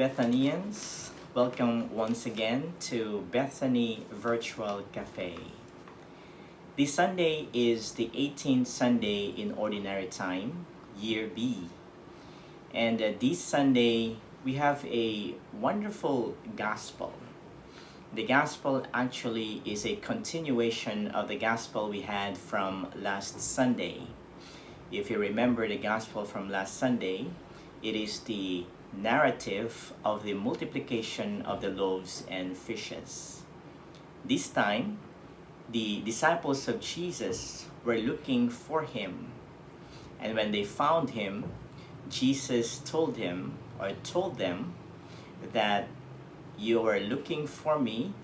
Bethanians, welcome once again to Bethany Virtual Cafe. This Sunday is the 18th Sunday in Ordinary Time, Year B. And this Sunday, we have a wonderful gospel. The gospel actually is a continuation of the gospel we had from last Sunday. If you remember the gospel from last Sunday, it is the narrative of the multiplication of the loaves and fishes. This time, the disciples of Jesus were looking for him. And when they found him, Jesus told them that you are looking for me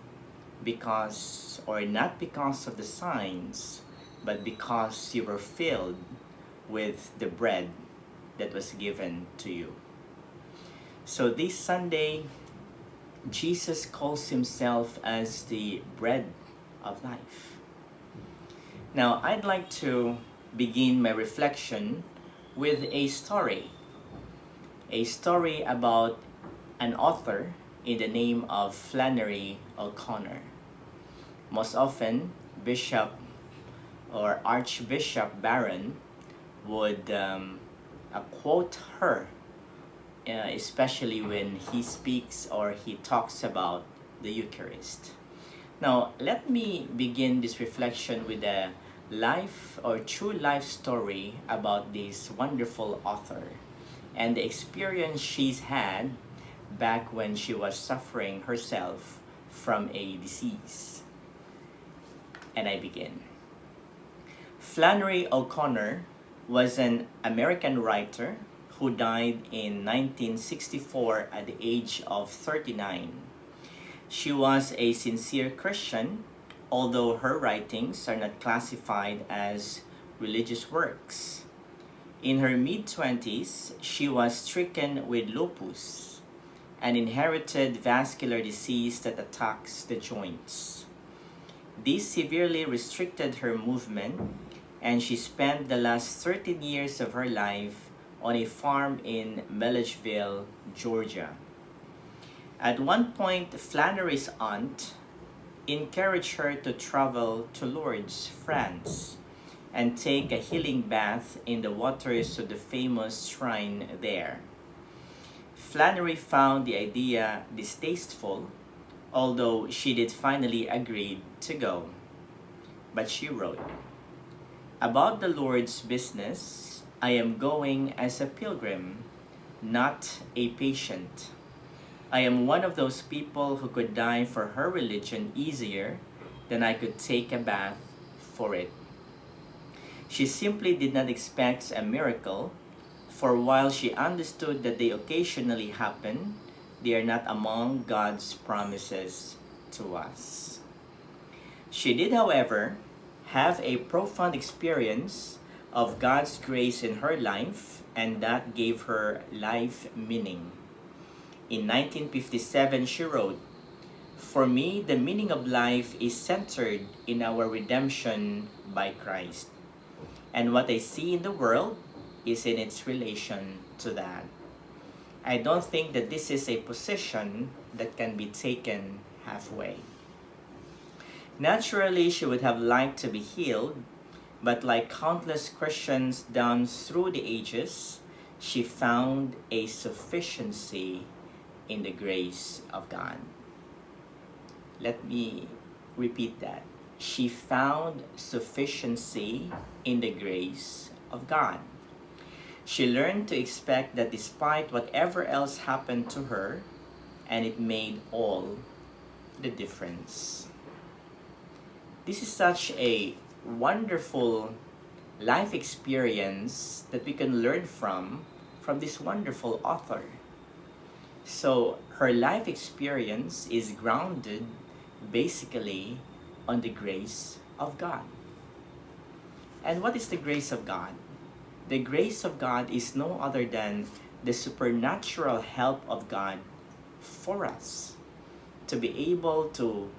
because, or not because of the signs, but because you were filled with the bread that was given to you. So this Sunday, Jesus calls himself as the bread of life. Now, I'd like to begin my reflection with a story about an author in the name of Flannery O'Connor. Most often, Bishop or Archbishop Barron would quote her, especially when he speaks or he talks about the Eucharist. Now, let me begin this reflection with a life or true life story about this wonderful author and the experience she's had back when she was suffering herself from a disease. And I begin. Flannery O'Connor was an American writer who died in 1964 at the age of 39. She was a sincere Christian, although her writings are not classified as religious works. In her mid-20s, she was stricken with lupus, an inherited vascular disease that attacks the joints. This severely restricted her movement, and she spent the last 13 years of her life on a farm in Milledgeville, Georgia. At one point, Flannery's aunt encouraged her to travel to Lourdes, France, and take a healing bath in the waters of the famous shrine there. Flannery found the idea distasteful, although she did finally agree to go. But she wrote, "About the Lord's business, I am going as a pilgrim, not a patient. I am one of those people who could die for her religion easier than I could take a bath for it." She simply did not expect a miracle, for while she understood that they occasionally happen, they are not among God's promises to us. She did, however, have a profound experience of God's grace in her life, and that gave her life meaning. In 1957, she wrote, "For me, the meaning of life is centered in our redemption by Christ, and what I see in the world is in its relation to that. I don't think that this is a position that can be taken halfway." Naturally, she would have liked to be healed, but like countless Christians down through the ages, she found a sufficiency in the grace of God. Let me repeat that. She found sufficiency in the grace of God. She learned to expect that despite whatever else happened to her, and it made all the difference. This is such a wonderful life experience that we can learn from this wonderful author. So her life experience is grounded basically on the grace of God. And what is the grace of God? The grace of God is no other than the supernatural help of God for us to be able to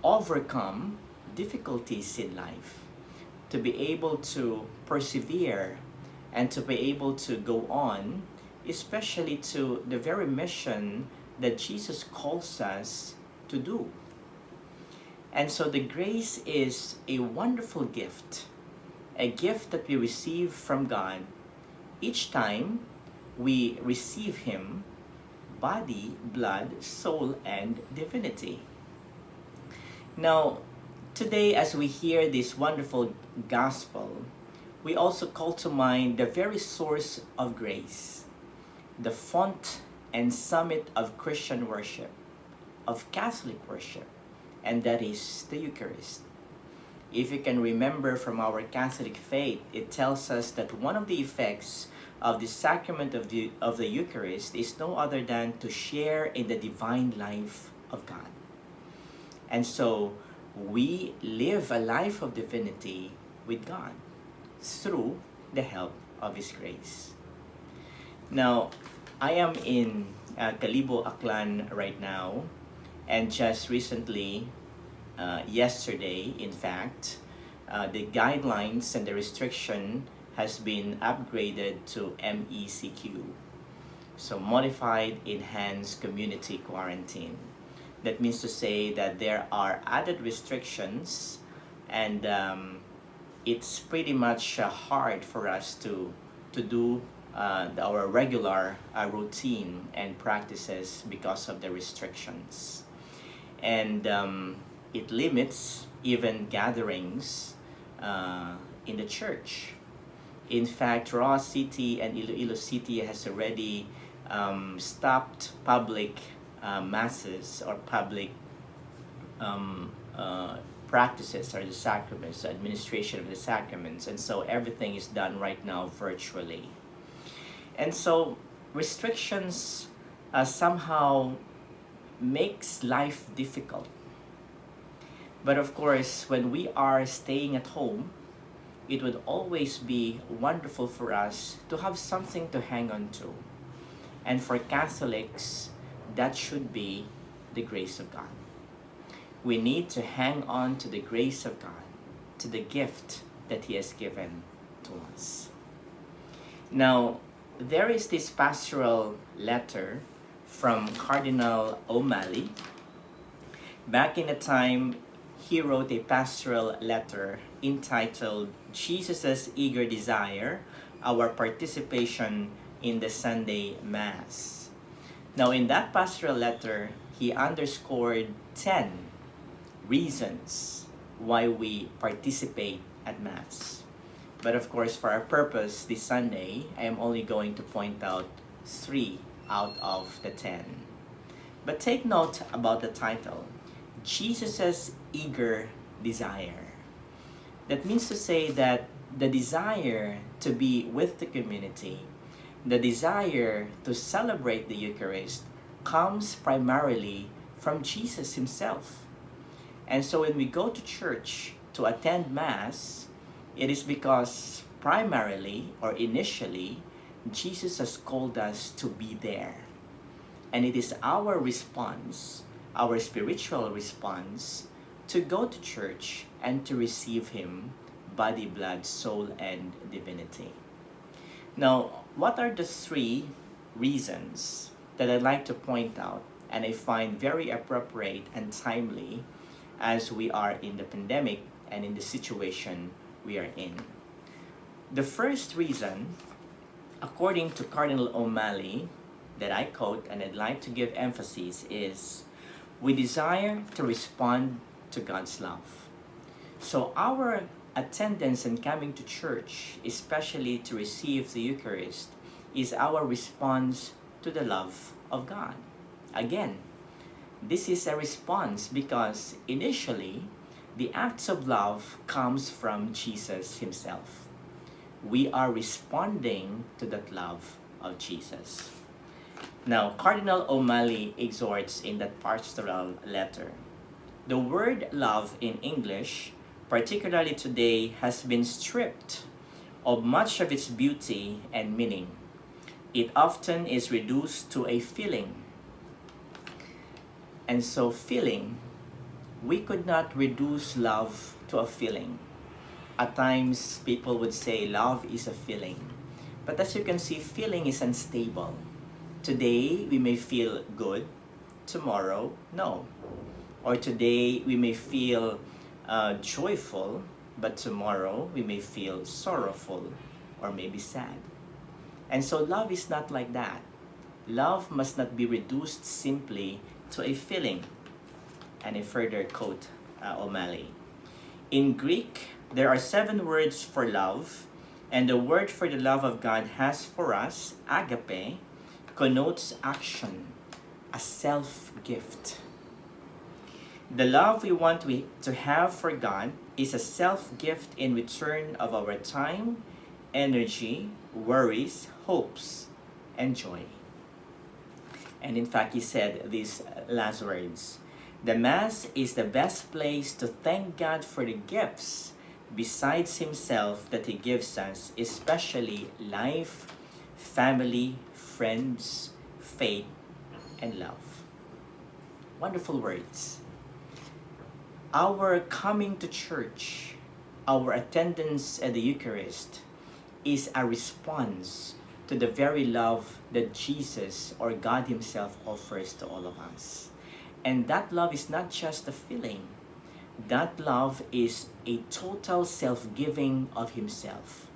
overcome difficulties in life, to be able to persevere, and to be able to go on, especially to the very mission that Jesus calls us to do. And so the grace is a wonderful gift, a gift that we receive from God each time we receive Him, body, blood, soul, and divinity. Now, today as we hear this wonderful gospel, we also call to mind the very source of grace, the font and summit of Christian worship, of Catholic worship, and that is the Eucharist. If you can remember from our Catholic faith, it tells us that one of the effects of the sacrament of the Eucharist is no other than to share in the divine life of God. And so we live a life of divinity with God through the help of His grace. Now, I am in Kalibo, Aklan right now, and just recently, yesterday in fact, the guidelines and the restriction has been upgraded to MECQ, so Modified Enhanced Community Quarantine. That means to say that there are added restrictions, and it's pretty much hard for us to do our regular routine and practices because of the restrictions. And it limits even gatherings in the church. In fact, Ross City and Iloilo City has already stopped public masses or public practices or the sacraments, administration of the sacraments, and so everything is done right now virtually. And so restrictions somehow makes life difficult. But of course, when we are staying at home, it would always be wonderful for us to have something to hang on to. And for Catholics, that should be the grace of God. We need to hang on to the grace of God, to the gift that He has given to us. Now, there is this pastoral letter from Cardinal O'Malley. Back in the time, he wrote a pastoral letter entitled Jesus' Eager Desire, Our Participation in the Sunday Mass. Now, in that pastoral letter, he underscored 10 reasons why we participate at Mass. But of course, for our purpose this Sunday, I am only going to point out 3 out of the 10. But take note about the title, Jesus' Eager Desire. That means to say that the desire to be with the community, the desire to celebrate the Eucharist comes primarily from Jesus Himself. And so when we go to church to attend Mass, it is because primarily or initially, Jesus has called us to be there. And it is our response, our spiritual response, to go to church and to receive Him, body, blood, soul, and divinity. Now, what are the 3 reasons that I'd like to point out and I find very appropriate and timely as we are in the pandemic and in the situation we are in? The first reason, according to Cardinal O'Malley, that I quote and I'd like to give emphasis, is we desire to respond to God's love. So our attendance and coming to church, especially to receive the Eucharist, is our response to the love of God. Again, this is a response because initially, the acts of love comes from Jesus Himself. We are responding to that love of Jesus. Now, Cardinal O'Malley exhorts in that pastoral letter, the word love in English, particularly today, has been stripped of much of its beauty and meaning. It often is reduced to a feeling. And so feeling, we could not reduce love to a feeling. At times, people would say love is a feeling. But as you can see, feeling is unstable. Today, we may feel good. tomorrow, no. Or today we may feel joyful, but tomorrow we may feel sorrowful or maybe sad. And so love is not like that. Love must not be reduced simply to a feeling. And a further quote, O'Malley. In Greek, there are 7 words for love, and the word for the love of God has for us, agape, connotes action, a self-gift. The love we want to have for God is a self-gift in return of our time, energy, worries, hopes, and joy. And in fact, he said these last words, the Mass is the best place to thank God for the gifts besides Himself that He gives us, especially life, family, friends, faith, and love. Wonderful words. Our coming to church, our attendance at the Eucharist is a response to the very love that Jesus or God Himself offers to all of us. And that love is not just a feeling. That love is a total self-giving of Himself,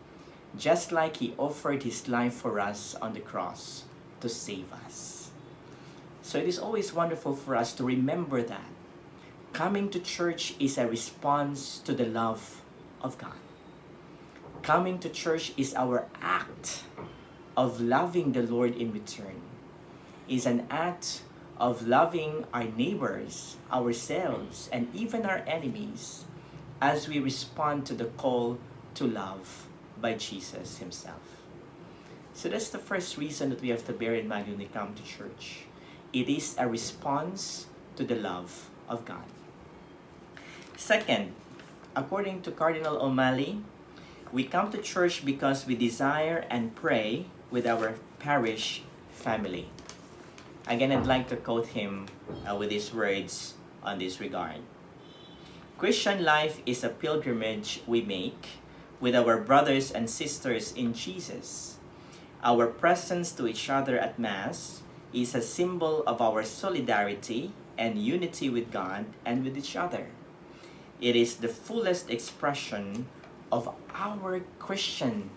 just like He offered His life for us on the cross to save us. So it is always wonderful for us to remember that coming to church is a response to the love of God. Coming to church is our act of loving the Lord in return. Is an act of loving our neighbors, ourselves, and even our enemies as we respond to the call to love by Jesus Himself. So that's the first reason that we have to bear in mind when we come to church. It is a response to the love of God. Second, according to Cardinal O'Malley, we come to church because we desire and pray with our parish family. Again, I'd like to quote him with his words on this regard. Christian life is a pilgrimage we make with our brothers and sisters in Jesus. Our presence to each other at Mass is a symbol of our solidarity and unity with God and with each other. It is the fullest expression of our Christian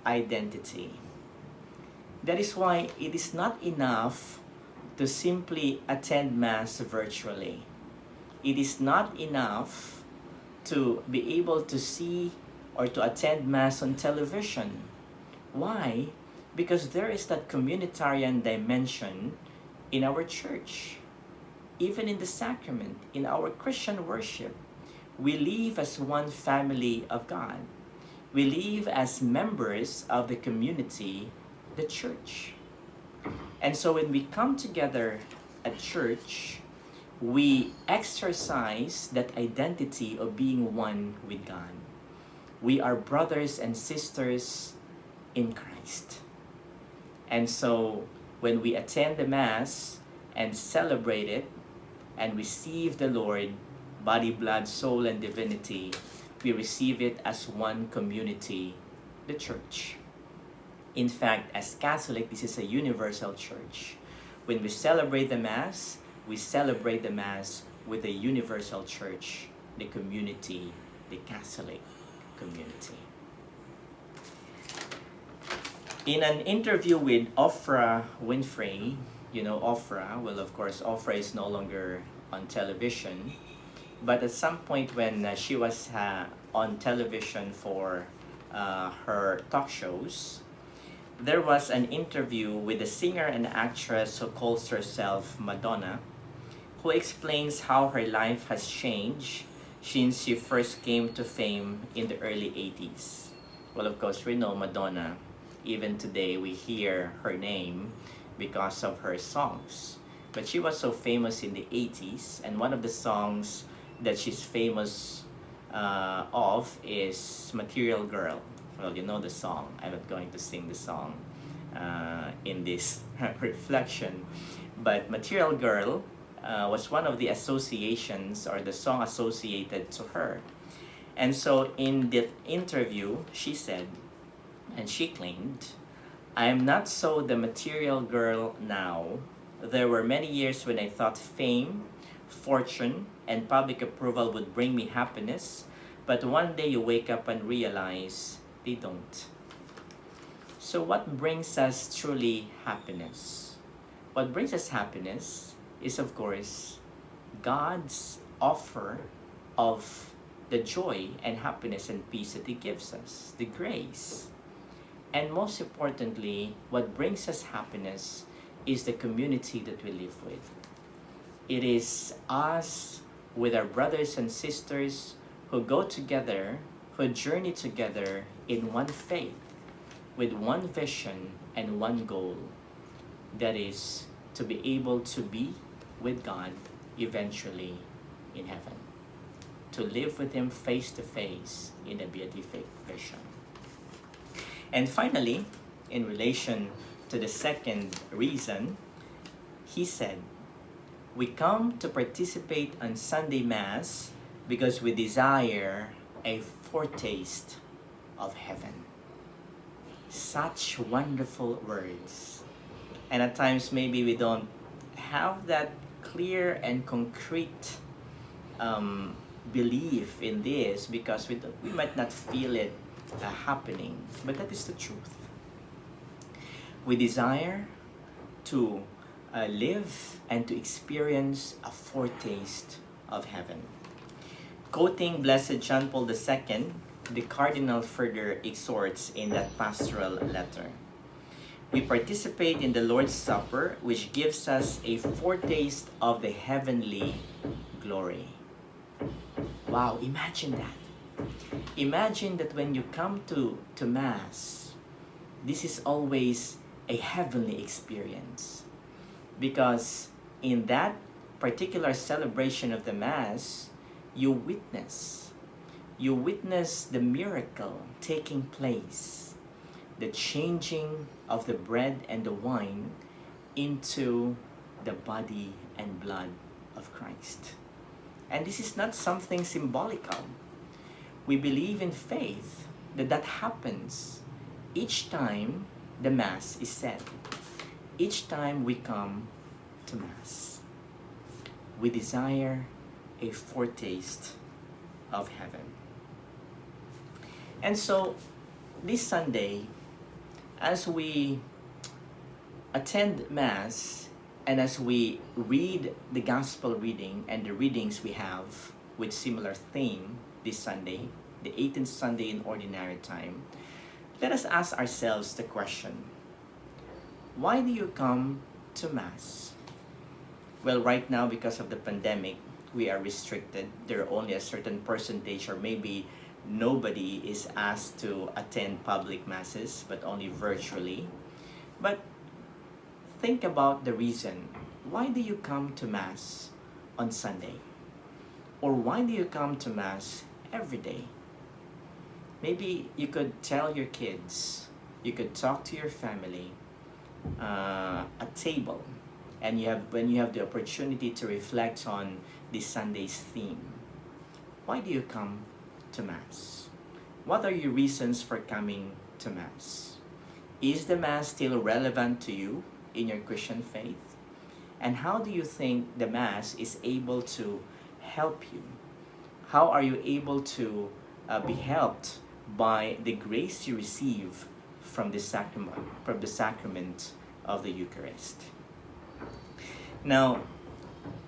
identity. That is why it is not enough to simply attend Mass virtually. It is not enough to be able to see or to attend Mass on television. Why? Because there is that communitarian dimension in our church. Even in the sacrament, in our Christian worship, we live as one family of God. We live as members of the community, the church. And so when we come together at church, we exercise that identity of being one with God. We are brothers and sisters in Christ. And so when we attend the Mass and celebrate it and receive the Lord, body, blood, soul, and divinity, we receive it as one community, the church. In fact, as Catholic, this is a universal church. When we celebrate the Mass, we celebrate the Mass with the universal church, the community, the Catholic community. In an interview with Oprah Winfrey, you know Oprah, well, of course, Oprah is no longer on television, but at some point when she was on television for her talk shows, there was an interview with a singer and actress who calls herself Madonna, who explains how her life has changed since she first came to fame in the early 80s. Well, of course, we know Madonna. Even today, we hear her name because of her songs. But she was so famous in the 80s, and one of the songs that she's famous of is Material Girl. Well, you know the song. I'm not going to sing the song in this reflection. But Material Girl was one of the associations or the song associated to her. And so in the interview, she said, and she claimed, I am not so the material girl now There were many years when I thought fame, fortune, and public approval would bring me happiness, but one day you wake up and realize they don't. So, what brings us truly happiness? What brings us happiness is, of course, God's offer of the joy and happiness and peace that He gives us, the grace. And most importantly, what brings us happiness is the community that we live with. It is us with our brothers and sisters who go together, who journey together in one faith, with one vision and one goal, that is to be able to be with God eventually in heaven, to live with Him face to face in a beatific vision. And finally, in relation to the second reason, he said, we come to participate on Sunday Mass because we desire a foretaste of heaven. Such wonderful words. And at times maybe we don't have that clear and concrete belief in this because we might not feel it happening, but that is the truth. We desire to live and to experience a foretaste of heaven. Quoting Blessed John Paul II, the Cardinal further exhorts in that pastoral letter. We participate in the Lord's Supper, which gives us a foretaste of the heavenly glory. Wow, imagine that. Imagine that when you come to Mass, this is always a heavenly experience. Because in that particular celebration of the Mass, you witness the miracle taking place, the changing of the bread and the wine into the body and blood of Christ. And this is not something symbolical. We believe in faith that happens each time the Mass is said. Each time we come to Mass, we desire a foretaste of heaven. And so, this Sunday, as we attend Mass and as we read the Gospel reading and the readings we have with similar theme this Sunday, the 18th Sunday in Ordinary Time, let us ask ourselves the question, why do you come to Mass? Well, right now, because of the pandemic, we are restricted. There are only a certain percentage, or maybe nobody is asked to attend public Masses, but only virtually. But think about the reason. Why do you come to Mass on Sunday? Or why do you come to Mass every day? Maybe you could tell your kids, you could talk to your family at table, and when you have the opportunity to reflect on this Sunday's theme. Why do you come to Mass? What are your reasons for coming to Mass? Is the Mass still relevant to you in your Christian faith? And how do you think the Mass is able to help you? How are you able to be helped by the grace you receive from the sacrament of the Eucharist? Now,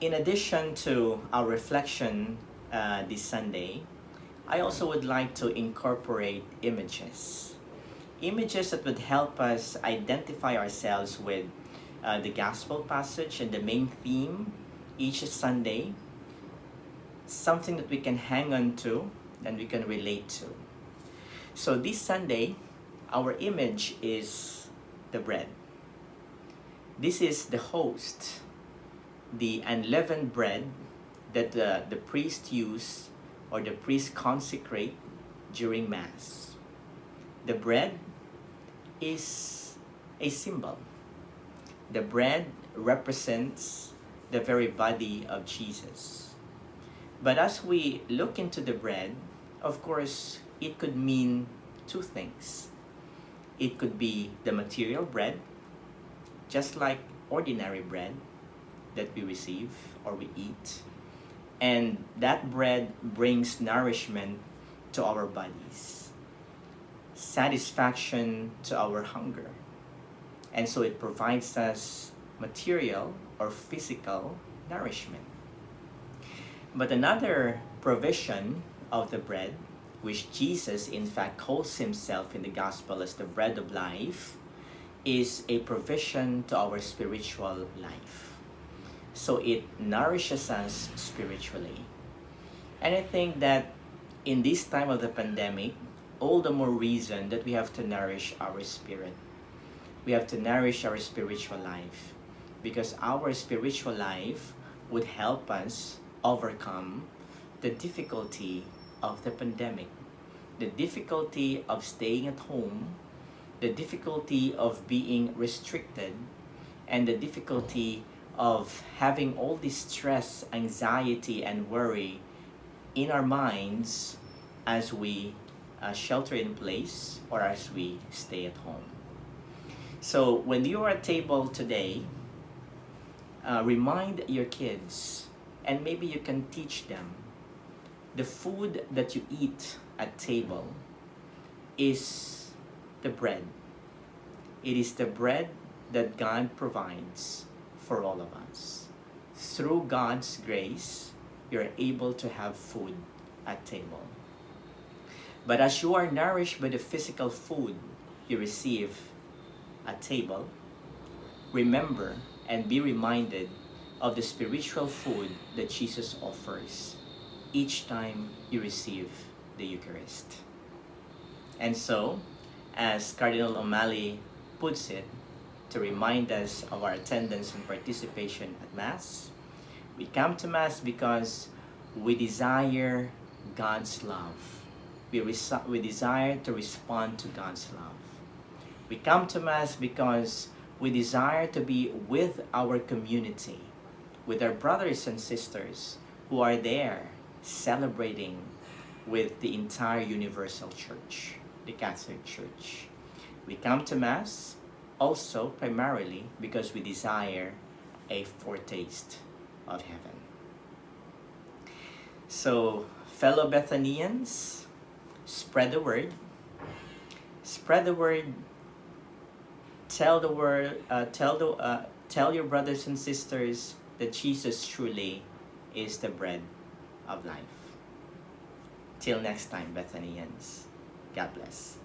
in addition to our reflection this Sunday, I also would like to incorporate images. Images that would help us identify ourselves with the Gospel passage and the main theme each Sunday, something that we can hang on to and we can relate to. So this Sunday, our image is the bread. This is the host, the unleavened bread that the priest use or the priest consecrate during Mass. The bread is a symbol. The bread represents the very body of Jesus. But as we look into the bread, of course, it could mean two things. It could be the material bread, just like ordinary bread that we receive or we eat. And that bread brings nourishment to our bodies, satisfaction to our hunger. And so it provides us material or physical nourishment. But another provision of the bread, which Jesus in fact calls himself in the gospel as the bread of life, is a provision to our spiritual life. So it nourishes us spiritually. And I think that in this time of the pandemic, all the more reason that we have to nourish our spirit. We have to nourish our spiritual life, because our spiritual life would help us overcome the difficulty of the pandemic, the difficulty of staying at home, the difficulty of being restricted, and the difficulty of having all this stress, anxiety, and worry in our minds as we shelter in place or as we stay at home. So when you are at table today, remind your kids, and maybe you can teach them, the food that you eat at table is the bread. It is the bread that God provides for all of us. Through God's grace, you're able to have food at table. But as you are nourished by the physical food you receive at table, remember and be reminded of the spiritual food that Jesus offers each time you receive the Eucharist. And so, as Cardinal O'Malley puts it, to remind us of our attendance and participation at Mass, we come to Mass because we desire God's love. We desire to respond to God's love. We come to Mass because we desire to be with our community, with our brothers and sisters who are there celebrating with the entire universal church, the Catholic Church. We come to Mass also primarily because we desire a foretaste of heaven. So, fellow Bethanians, spread the word. Spread the word. Tell the word. Tell your brothers and sisters that Jesus truly is the bread of life. Till next time, Bethanians. God bless.